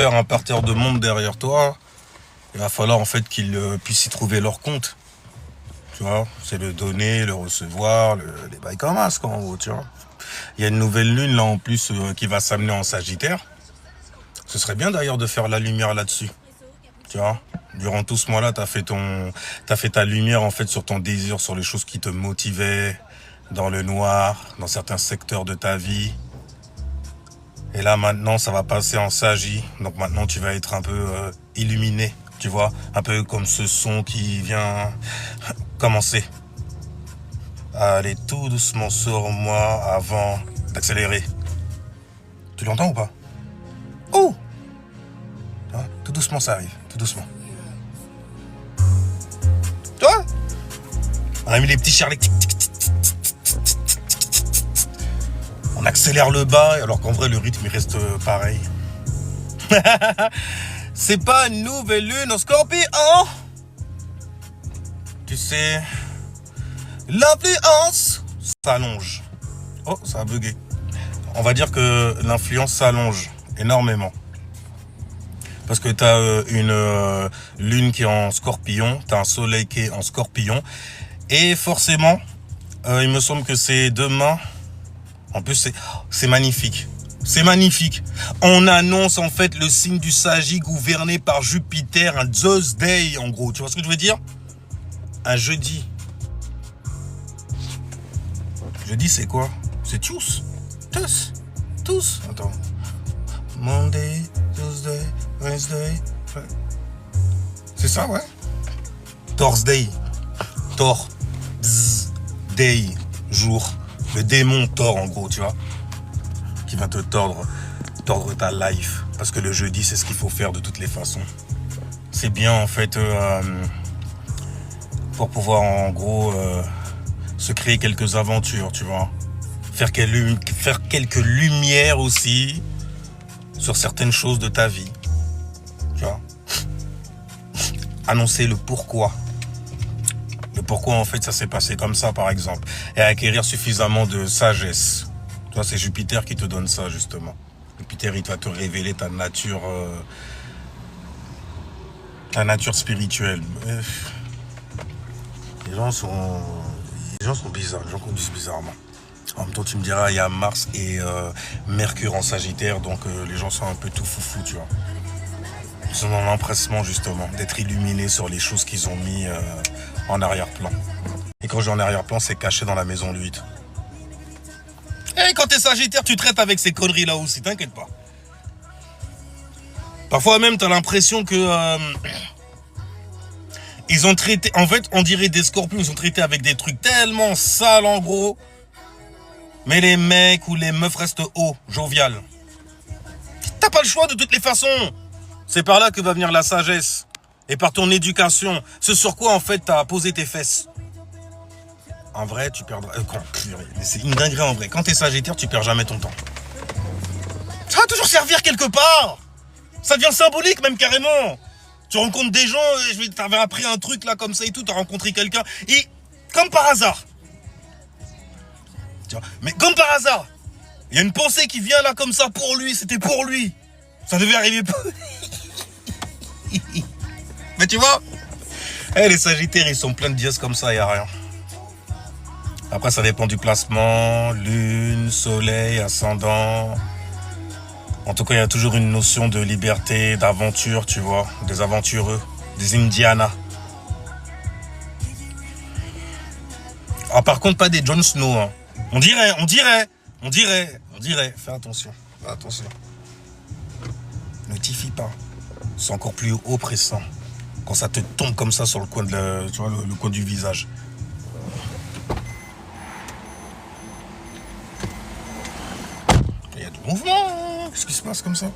faire un parterre de monde derrière toi, il va falloir en fait qu'ils puissent y trouver leur compte. Tu vois, c'est le donner, le recevoir, les bails comme masque en gros, tu vois. Il y a une nouvelle lune là en plus qui va s'amener en Sagittaire. Ce serait bien d'ailleurs de faire la lumière là-dessus. Tu vois, durant tout ce mois-là, t'as fait ta lumière en fait sur ton désir, sur les choses qui te motivaient, dans le noir, dans certains secteurs de ta vie. Et là maintenant, ça va passer en Sagi. Donc maintenant, tu vas être un peu illuminé, tu vois, un peu comme ce son qui vient commencer à aller tout doucement sur moi avant d'accélérer. Tu l'entends ou pas? Oh! Hein, tout doucement, ça arrive, tout doucement. Tu vois? On a mis les petits charlets. On accélère le bas, alors qu'en vrai, le rythme, il reste pareil. C'est pas une nouvelle lune au Scorpion. Tu sais, l'influence s'allonge. Oh, ça a bugué. On va dire que l'influence s'allonge énormément. Parce que tu as une lune qui est en Scorpion, tu as un soleil qui est en Scorpion. Et forcément, il me semble que c'est demain. En plus, c'est magnifique. C'est magnifique. On annonce en fait le signe du Sagi gouverné par Jupiter, un Zeus Day en gros. Tu vois ce que je veux dire? Un jeudi. Jeudi, c'est quoi? C'est tous. Tous. Tous. Attends. Monday, Tuesday, Wednesday. C'est ça, ouais? Thursday. Thor. Day. Jour. Le démon Thor, en gros, tu vois, qui va te tordre ta life. Parce que le jeudi, c'est ce qu'il faut faire de toutes les façons. C'est bien, en fait, pour pouvoir, en gros, se créer quelques aventures, tu vois. Faire quelques lumières aussi sur certaines choses de ta vie. Tu vois. Annoncer le pourquoi. Pourquoi en fait ça s'est passé comme ça par exemple, et acquérir suffisamment de sagesse. Toi, c'est Jupiter qui te donne ça justement. Jupiter, il va te révéler ta nature spirituelle. Les gens sont bizarres, les gens conduisent bizarrement. En même temps, tu me diras, il y a Mars et Mercure en Sagittaire, donc les gens sont un peu tout foufou, tu vois. Ils sont dans l'empressement justement d'être illuminés sur les choses qu'ils ont mis en arrière-plan. Et quand je dis en arrière-plan, c'est caché dans la maison de 8. Et quand t'es Sagittaire, tu traites avec ces conneries-là aussi, t'inquiète pas. Parfois même, t'as l'impression que ils ont traité, en fait, on dirait des scorpions, ils ont traité avec des trucs tellement sales en gros. Mais les mecs ou les meufs restent hauts, jovial. T'as pas le choix de toutes les façons. C'est par là que va venir la sagesse. Et par ton éducation. Ce sur quoi, en fait, t'as posé tes fesses. En vrai, tu perdras... c'est une dinguerie en vrai. Quand t'es Sagittaire, tu perds jamais ton temps. Ça va toujours servir quelque part. Ça devient symbolique même carrément. Tu rencontres des gens, t'avais appris un truc là comme ça et tout, t'as rencontré quelqu'un. Et comme par hasard. Tu vois, mais comme par hasard. Il y a une pensée qui vient là comme ça pour lui. C'était pour lui. Ça devait arriver pour lui. Mais tu vois, les Sagittaires, ils sont pleins de dièses comme ça, il n'y a rien. Après, ça dépend du placement, lune, soleil, ascendant. En tout cas, il y a toujours une notion de liberté, d'aventure, tu vois. Des aventureux, des Indiana. Ah, par contre, pas des Jon Snow. Hein. On dirait. Fais attention, Notifie pas. C'est encore plus oppressant. Quand ça te tombe comme ça sur le coin tu vois, le coin du visage. Il y a du mouvement. Qu'est-ce qui se passe comme ça?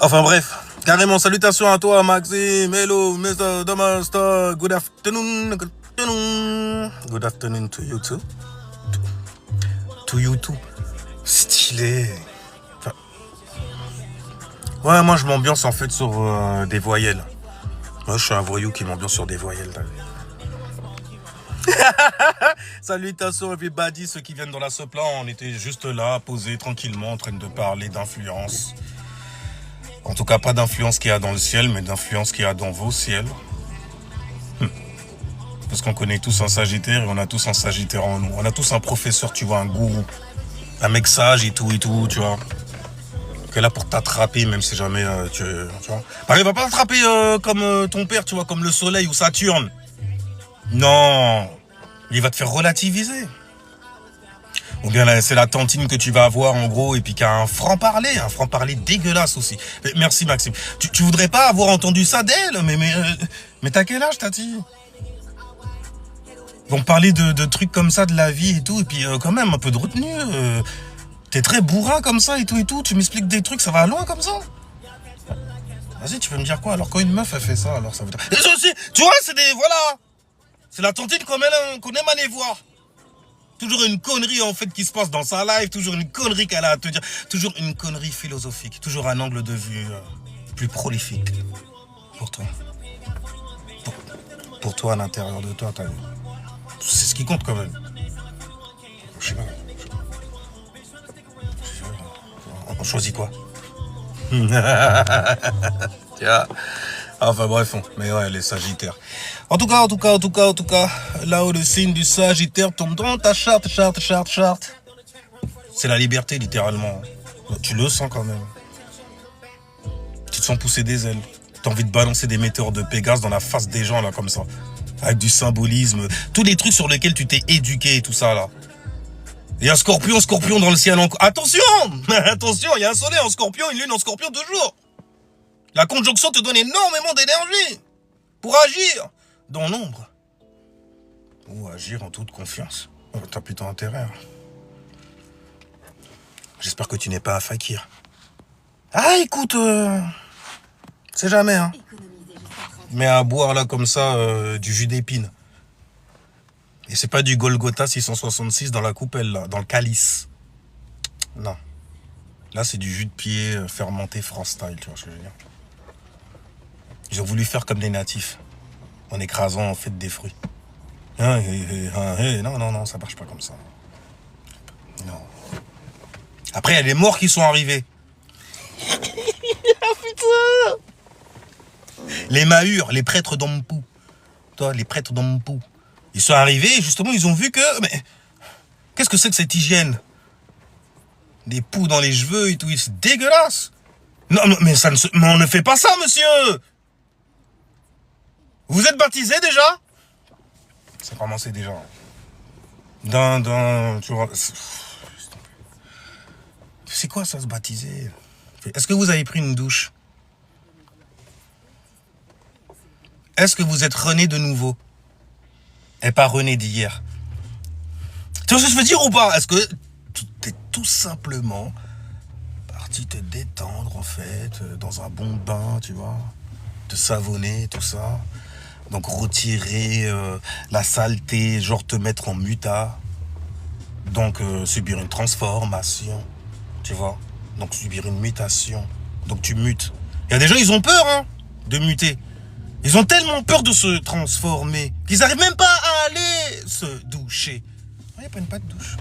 Enfin bref, carrément, salutations à toi Maxime. Hello, Mr. Domasta. Good afternoon. Good afternoon to you too. To you too. Stylé. Enfin... Ouais, moi je m'ambiance en fait sur des voyelles. Moi je suis un voyou qui m'ambiance sur des voyelles. Salutations everybody, ceux qui viennent dans la Sopla, on était juste là, posés tranquillement, en train de parler d'influence. En tout cas, pas d'influence qu'il y a dans le ciel, mais d'influence qu'il y a dans vos ciels. Parce qu'on connaît tous un Sagittaire et on a tous un Sagittaire en nous. On a tous un professeur, tu vois, un gourou. Un mec sage et tout, tu vois. Qui est là pour t'attraper, même si jamais tu vois. Bah, il va pas t'attraper comme ton père, tu vois, comme le soleil ou Saturne. Non. Il va te faire relativiser. Ou bien là, c'est la tantine que tu vas avoir en gros et puis qui a un franc-parler dégueulasse aussi. Mais, merci Maxime. Tu voudrais pas avoir entendu ça d'elle, mais t'as quel âge, Tati? Ils vont parler de trucs comme ça, de la vie et tout, et puis quand même un peu de retenue. T'es très bourrin comme ça et tout, tu m'expliques des trucs, ça va loin comme ça. Vas-y, tu peux me dire quoi? Alors quand une meuf elle fait ça, alors ça veut dire... Et ça aussi, tu vois, c'est des... Voilà. C'est la tantine qu'on aime aller voir. Toujours une connerie en fait qui se passe dans sa live, toujours une connerie qu'elle a à te dire, toujours une connerie philosophique, toujours un angle de vue plus prolifique pour toi. Pour toi à l'intérieur de toi, t'as vu. C'est ce qui compte quand même. Je sais pas. On choisit quoi? Tiens. Enfin bref, mais ouais, les Sagittaires. En tout cas, là où le signe du Sagittaire tombe dans ta charte. C'est la liberté, littéralement. Tu le sens quand même. Tu te sens pousser des ailes. T'as envie de balancer des météores de Pégase dans la face des gens, là, comme ça. Avec du symbolisme. Tous les trucs sur lesquels tu t'es éduqué et tout ça, là. Il y a un scorpion dans le ciel. Attention, il y a un soleil en scorpion, une lune en scorpion toujours. La conjonction te donne énormément d'énergie pour agir dans l'ombre. Ou agir en toute confiance. Oh, t'as plutôt intérêt. J'espère que tu n'es pas un fakir. Ah, écoute, c'est jamais, hein. Mais à boire là comme ça, du jus d'épine. Et c'est pas du Golgotha 666 dans la coupelle, là, dans le calice. Non. Là, c'est du jus de pied fermenté France style, tu vois ce que je veux dire. Ils ont voulu faire comme des natifs, en écrasant en fait des fruits. Non, ça marche pas comme ça. Non. Après, il y a les morts qui sont arrivés. Ah putain! Les Mahures, les prêtres d'Ompou. Toi, les prêtres d'Ompou. Ils sont arrivés et justement, ils ont vu que... Mais qu'est-ce que c'est que cette hygiène? Des poux dans les cheveux et tout, c'est dégueulasse. Non, mais on ne fait pas ça, monsieur. Vous êtes baptisé déjà? Ça a commencé déjà. Tu vois... C'est quoi ça, se baptiser? Est-ce que vous avez pris une douche? Est-ce que vous êtes rené de nouveau? Et pas rené d'hier? Tu vois ce que je veux dire ou pas? Est-ce que tu es tout simplement parti te détendre en fait, dans un bon bain, tu vois, te savonner, tout ça. Donc retirer la saleté, genre te mettre en muta. Donc subir une transformation, tu vois. Donc subir une mutation. Donc tu mutes. Il y a des gens, ils ont peur hein, de muter. Ils ont tellement peur de se transformer qu'ils n'arrivent même pas à aller se doucher. Il n'y a pas une patte de douche.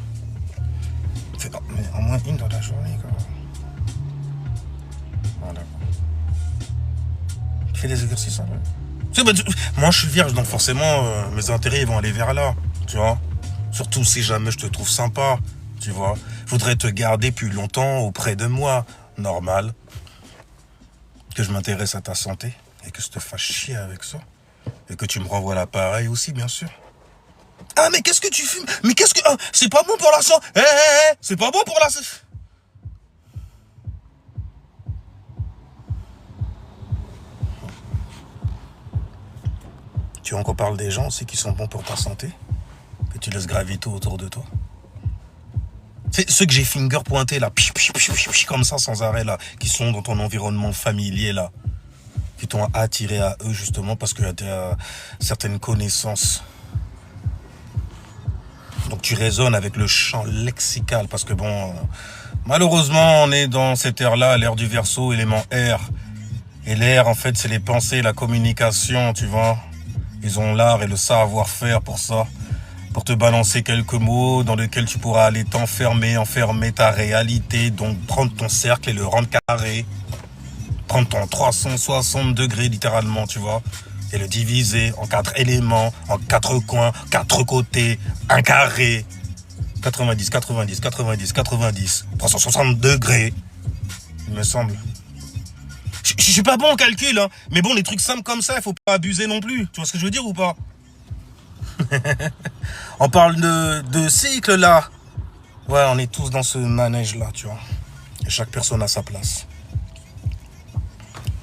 Fais mais au moins une dans la journée, quoi. Voilà. Fais des exercices, hein. Moi, je suis vierge, donc forcément, mes intérêts ils vont aller vers là, tu vois. Surtout si jamais je te trouve sympa, tu vois. Je voudrais te garder plus longtemps auprès de moi. Normal. Que je m'intéresse à ta santé et que je te fasse chier avec ça. Et que tu me renvoies l'appareil aussi, bien sûr. Ah, mais qu'est-ce que tu fumes? Mais qu'est-ce que... Ah, c'est pas bon pour la santé. C'est pas bon pour la... Tu vois qu'on parle des gens aussi qui sont bons pour ta santé? Que tu laisses graviter autour de toi? C'est ceux que j'ai finger pointé là, comme ça sans arrêt là, qui sont dans ton environnement familier là, qui t'ont attiré à eux justement parce que tu as certaines connaissances. Donc tu résonnes avec le champ lexical parce que bon, malheureusement on est dans cette ère-là, l'ère du Verseau, élément R. Et l'air en fait c'est les pensées, la communication, tu vois. Ils ont l'art et le savoir-faire pour ça. Pour te balancer quelques mots dans lesquels tu pourras aller t'enfermer, enfermer ta réalité, donc prendre ton cercle et le rendre carré. prendre ton 360 degrés littéralement, tu vois, et le diviser en 4 éléments, en 4 coins, 4 côtés, un carré. 90, 90, 90, 90, 360 degrés, il me semble. Je suis pas bon en calcul, hein, mais bon, les trucs simples comme ça, il faut pas abuser non plus. Tu vois ce que je veux dire ou pas? On parle de cycle là. Ouais, on est tous dans ce manège là, tu vois. Et chaque personne a sa place.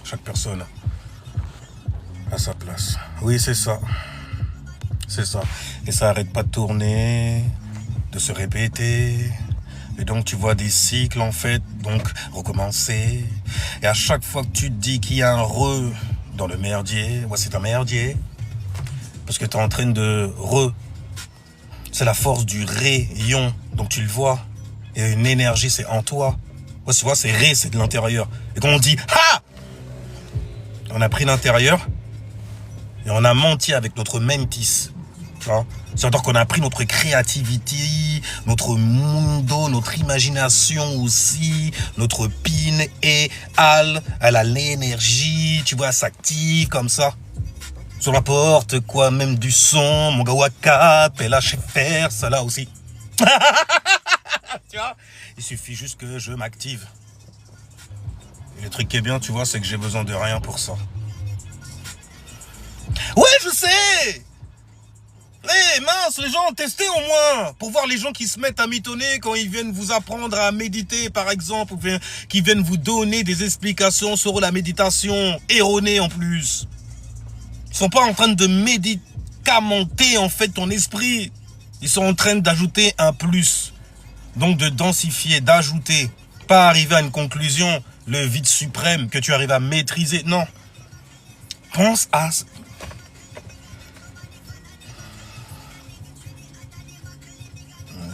Chaque personne a sa place. Oui, c'est ça. C'est ça. Et ça arrête pas de tourner, de se répéter. Et donc tu vois des cycles en fait, donc recommencer. Et à chaque fois que tu te dis qu'il y a un re dans le merdier, ouais, c'est un merdier. Parce que tu es en train de c'est la force du rayon. Donc tu le vois. Et une énergie, c'est en toi. Ouais, tu vois, c'est ré, c'est de l'intérieur. Et quand on dit ha, on a pris l'intérieur et on a menti avec notre mentis. C'est-à-dire qu'on a pris notre créativité, notre mundo, notre imagination aussi, notre pin et elle a l'énergie, tu vois, elle s'active comme ça. Sur la porte, quoi, même du son, mon gars Wakap, et là, je sais faire ça là aussi. Tu vois, il suffit juste que je m'active. Et le truc qui est bien, tu vois, c'est que j'ai besoin de rien pour ça. Ouais, je sais! Eh mince, les gens ont testé au moins, pour voir les gens qui se mettent à mitonner quand ils viennent vous apprendre à méditer par exemple, ou bien qui viennent vous donner des explications sur la méditation, erronées en plus. Ils sont pas en train de médicamenter en fait ton esprit, ils sont en train d'ajouter un plus, donc de densifier, d'ajouter, pas arriver à une conclusion, le vide suprême que tu arrives à maîtriser, non. Pense à...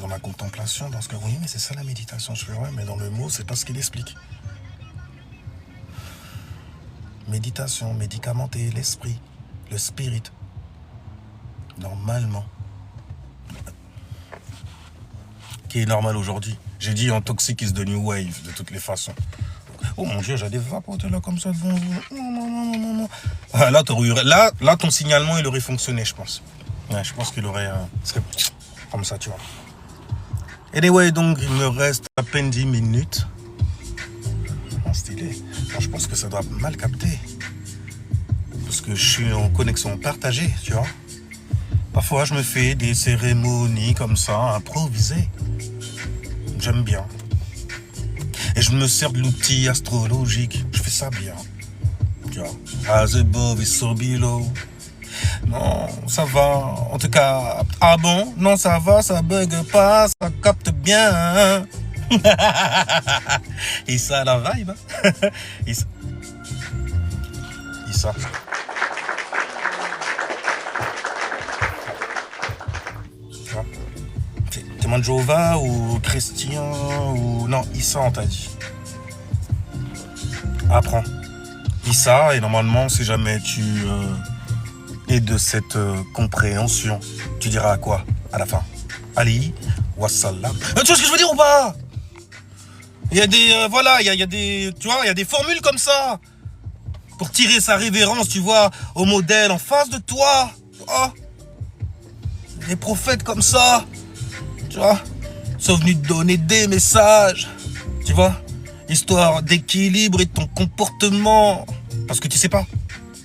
Dans la contemplation, dans ce que oui, mais c'est ça la méditation. Je fais ouais, mais dans le mot, c'est pas ce qu'il explique. Méditation, médicamenter l'esprit, le spirit. Normalement. Qui est normal aujourd'hui. J'ai dit en toxic is the new wave, de toutes les façons. Oh mon Dieu, j'ai des vapotes là comme ça devant vous. Non. Ah, là, là, ton signalement, il aurait fonctionné, je pense. Ouais, je pense qu'il aurait... serait comme ça, tu vois. Anyway, donc il me reste à peine 10 minutes. En stylé. Bon, je pense que ça doit mal capter. Parce que je suis en connexion partagée, tu vois. Parfois, je me fais des cérémonies comme ça, improvisées. J'aime bien. Et je me sers de l'outil astrologique. Je fais ça bien. Tu vois. As above is so below. Non, ça va. En tout cas, ah bon? Non, ça va, ça bug pas, ça capte bien. Et ça, la vibe. Et ça. Témoin de Jéhovah ou chrétien ou... Non, Issa, on t'a dit. Apprends. Issa, et normalement, si jamais tu... et de cette compréhension, tu diras à quoi à la fin? Ali, wassalam. Tu vois ce que je veux dire ou pas? Il y a des, voilà, il y a des, tu vois, il y a des formules comme ça pour tirer sa révérence, tu vois, au modèle en face de toi. Oh, des prophètes comme ça, tu vois, sont venus te donner des messages, tu vois, histoire d'équilibre et de ton comportement, parce que tu sais pas,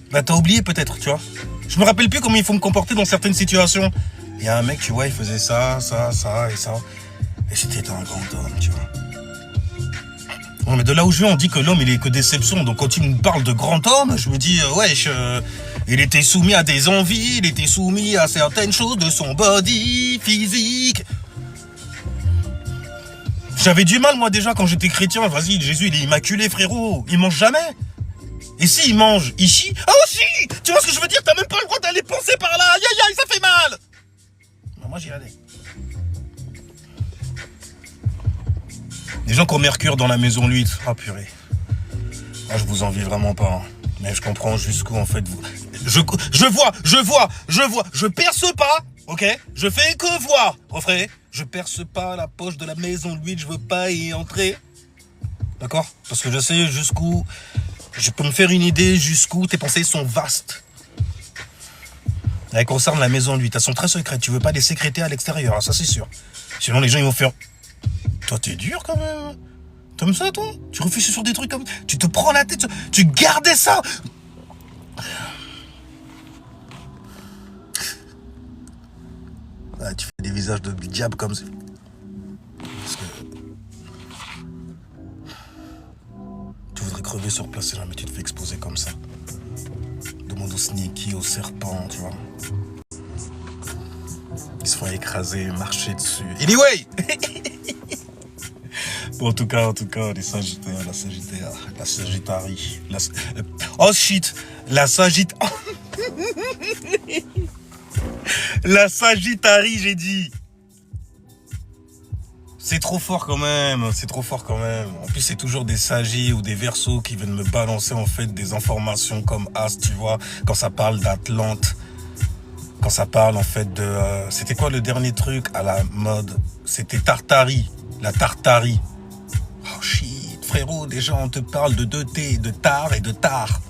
bah t'as oublié peut-être, tu vois. Je me rappelle plus comment il faut me comporter dans certaines situations. Il y a un mec, tu vois, il faisait ça et ça. Et c'était un grand homme, tu vois. Bon, mais de là où je viens, on dit que l'homme, il est que déception. Donc quand il me parle de grand homme, je me dis, wesh, il était soumis à des envies, il était soumis à certaines choses de son body physique. J'avais du mal, moi, déjà, quand j'étais chrétien. Vas-y, Jésus, il est immaculé, frérot. Il mange jamais. Et si il mange, il chie. Ah aussi. Tu vois ce que je veux dire? T'as même pas le droit d'aller penser par là. Aïe aïe aïe, ça fait mal. Non, moi j'y allais. Des gens qui ont Mercure dans la maison, lui. Ah purée. Moi je vous envie vraiment pas. Hein. Mais je comprends jusqu'où en fait vous. Je vois. Je perce pas. Ok. Je fais que voir. Refrais. Je perce pas la poche de la maison, lui. Je veux pas y entrer. D'accord? Parce que je sais jusqu'où Je peux me faire une idée jusqu'où tes pensées sont vastes. Elle concerne la maison, lui. Elles sont très secrètes. Tu veux pas les sécréter à l'extérieur, hein, ça c'est sûr. Sinon les gens ils vont faire... Toi t'es dur quand même. T'aimes ça toi? Tu réfléchis sur des trucs comme... Tu te prends la tête, tu gardais ça. Ah, tu fais des visages de diable comme ça. Parce que... Tu voudrais crever sur place si jamais tu te fais exposer comme ça. Demande au sneaky, au serpent, tu vois. Ils se font écraser, marcher dessus. Anyway. Bon, en tout cas, les Sagittaires, la Sagittarie. Oh shit, la Sagittaire. La Sagittarie, j'ai dit. C'est trop fort quand même, En plus, c'est toujours des Sagis ou des Verseaux qui viennent me balancer en fait des informations comme As, tu vois, quand ça parle d'Atlante. Quand ça parle en fait de... c'était quoi le dernier truc à la mode? C'était Tartarie, la Tartarie. Oh shit, frérot, déjà on te parle de 2T, de tar et de tar.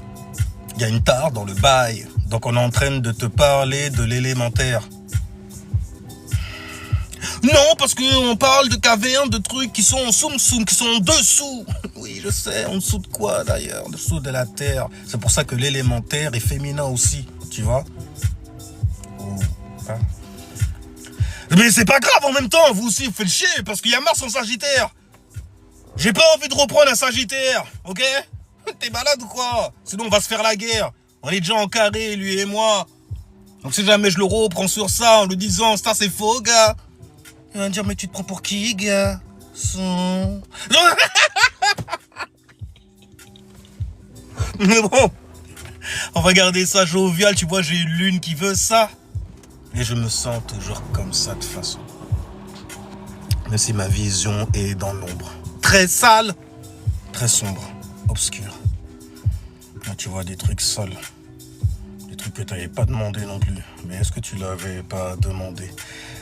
Il y a une tare dans le bail, donc on est en train de te parler de l'élémentaire. Non, parce qu'on parle de KV1, de trucs qui sont en soum-soum, qui sont en dessous. Oui, je sais, en dessous de quoi d'ailleurs? En dessous de la terre. C'est pour ça que l'élémentaire est féminin aussi, tu vois. Hein? Mais c'est pas grave en même temps, vous aussi vous faites chier parce qu'il y a Mars en Sagittaire. J'ai pas envie de reprendre un Sagittaire, ok? T'es malade ou quoi? Sinon on va se faire la guerre. On est déjà en carré, lui et moi. Donc si jamais je le reprends sur ça en lui disant ça c'est faux gars, il va me dire mais tu te prends pour qui gars? Mais bon, on va garder ça jovial, tu vois, j'ai une lune qui veut ça. Et je me sens toujours comme ça de toute façon. Même si ma vision est dans l'ombre. Très sale, très sombre, obscur. Là tu vois des trucs sales. Des trucs que tu n'avais pas demandé non plus. Mais est-ce que tu l'avais pas demandé?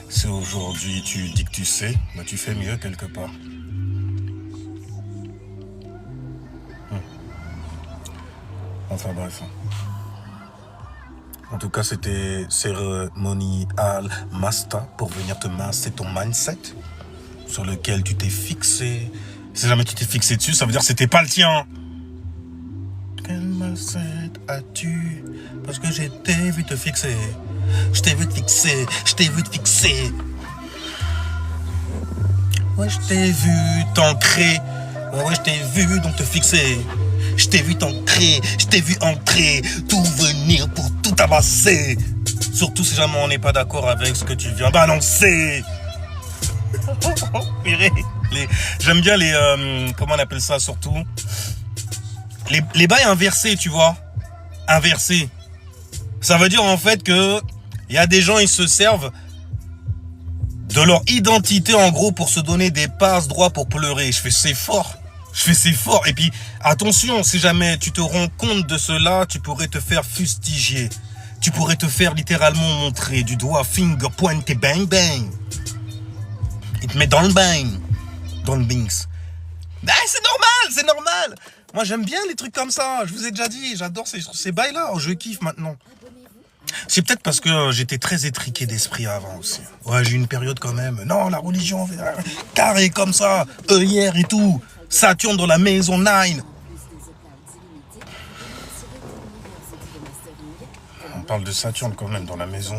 Si aujourd'hui tu dis que tu sais, bah tu fais mieux quelque part. Enfin bref. En tout cas, c'était Cérémonial Masta pour venir te masser ton mindset sur lequel tu t'es fixé. Si jamais tu t'es fixé dessus, ça veut dire que c'était pas le tien. Quel mindset as-tu? Parce que je t'ai vu te fixer. Je t'ai vu te fixer. Je t'ai vu te fixer. Ouais, je t'ai vu t'ancrer. Ouais, je t'ai vu donc te fixer. Je t'ai vu t'entrer, je t'ai vu entrer, tout venir pour tout amasser. Surtout si jamais on n'est pas d'accord avec ce que tu viens balancer. J'aime bien les... comment on appelle ça surtout? Les bails inversés, tu vois. Inversés. Ça veut dire en fait que il y a des gens, ils se servent de leur identité en gros pour se donner des passes droits pour pleurer. Je fais c'est fort. Et puis, attention, si jamais tu te rends compte de cela, tu pourrais te faire fustiger. Tu pourrais te faire littéralement montrer du doigt, finger, pointe et bang bang. Il te met dans le bang. Dans le bings. Ah, c'est normal. Moi, j'aime bien les trucs comme ça. Je vous ai déjà dit, j'adore ces bails-là. Je kiffe maintenant. C'est peut-être parce que j'étais très étriqué d'esprit avant aussi. Ouais, j'ai eu une période quand même. Non, la religion, carré comme ça, œillère et tout. Saturne dans la maison 9. On parle de Saturne quand même dans la maison...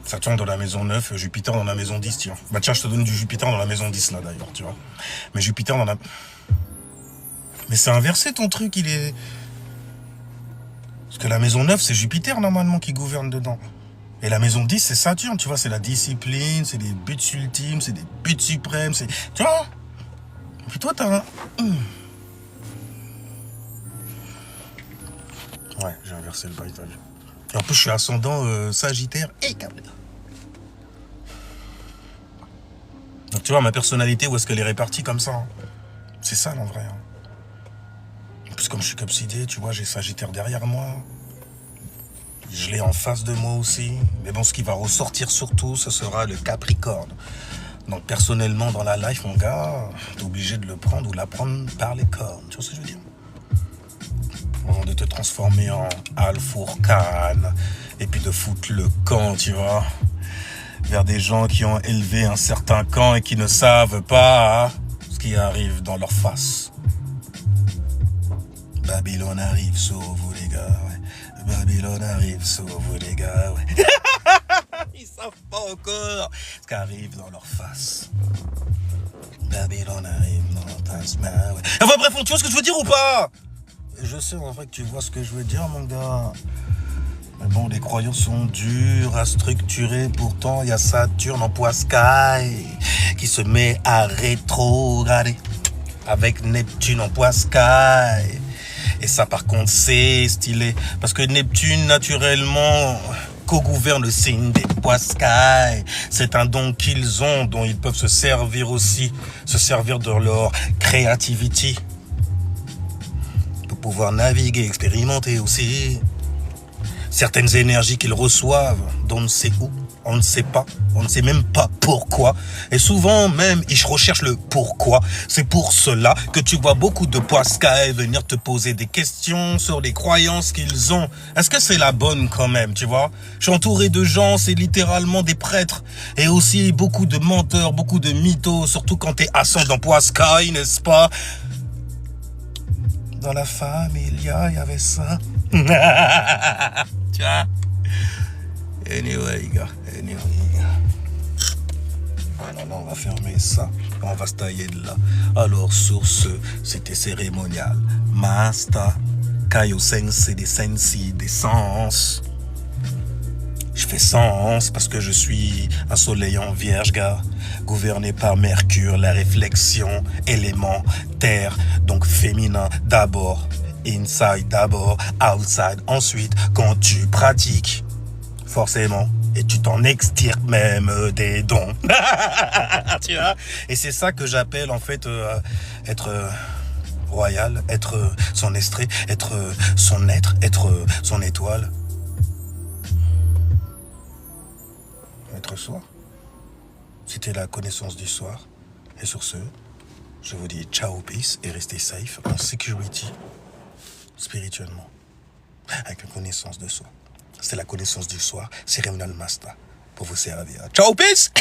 Saturne dans la maison 9, Jupiter dans la maison 10, tiens. Bah tiens, je te donne du Jupiter dans la maison 10 là d'ailleurs, tu vois. Mais Jupiter dans la... Mais c'est inversé ton truc, il est... Parce que la maison 9, c'est Jupiter normalement qui gouverne dedans. Et la maison 10, c'est Saturne, tu vois, c'est la discipline, c'est les buts ultimes, c'est des buts suprêmes, c'est... Tu vois? Et puis toi, t'as un... Ouais, j'ai inversé le bail. Et en plus, je suis ascendant Sagittaire et Capricorne. Donc tu vois, ma personnalité, où est-ce qu'elle est répartie comme ça, hein. C'est ça, en vrai. Hein. En plus, comme je suis capsidé, tu vois, j'ai Sagittaire derrière moi. Je l'ai en face de moi aussi. Mais bon, ce qui va ressortir surtout, ce sera le Capricorne. Donc personnellement dans la life, mon gars, t'es obligé de le prendre ou la prendre par les cornes. Tu vois ce que je veux dire? Avant de te transformer en Al-Fourkhan et puis de foutre le camp, tu vois, vers des gens qui ont élevé un certain camp et qui ne savent pas ce qui arrive dans leur face. Babylone arrive, sauve-vous les gars, ouais. Babylone arrive, sauve-vous les gars, ouais. Ils savent pas encore ce qui arrive dans leur face. Babylone arrive dans ta main, ouais. Enfin bref, tu vois ce que je veux dire ou pas? Je sais en vrai que tu vois ce que je veux dire, mon gars. Mais bon, les croyances sont dures à structurer. Pourtant, il y a Saturne en poids Sky qui se met à rétrograder avec Neptune en poids Sky. Et ça, par contre, c'est stylé. Parce que Neptune, naturellement, co-gouverne le signe des poids Sky. C'est un don qu'ils ont, dont ils peuvent se servir aussi. Se servir de leur creativity. Pour pouvoir naviguer, expérimenter aussi. Certaines énergies qu'ils reçoivent, d'on ne sait où, on ne sait pas, on ne sait même pas pourquoi. Et souvent même, ils recherchent le pourquoi. C'est pour cela que tu vois beaucoup de poids Sky venir te poser des questions sur les croyances qu'ils ont. Est-ce que c'est la bonne quand même, tu vois? Je suis entouré de gens, c'est littéralement des prêtres. Et aussi beaucoup de menteurs, beaucoup de mythos, surtout quand t'es ascendant poids Sky, n'est-ce pas? Dans la famille, il y avait ça. Tu vois? Anyway, gars. Non, on va fermer ça. On va se tailler de là. Alors, sur ce, c'était cérémonial. Master, Kaio Sensei, des sensi, des sens. Je fais sens parce que je suis un soleil en vierge, gars. Gouverné par Mercure, la réflexion, élément, terre, donc féminin d'abord. Inside d'abord, outside ensuite, quand tu pratiques, forcément, et tu t'en extirpes même des dons. Tu vois? Et c'est ça que j'appelle en fait être royal, être son estrée, être son être son étoile. Être soi. C'était la connaissance du soir. Et sur ce, je vous dis ciao, peace et restez safe en security. Spirituellement, avec la connaissance de soi. C'est la connaissance du soir, cérémonial master, pour vous servir. Ciao, peace!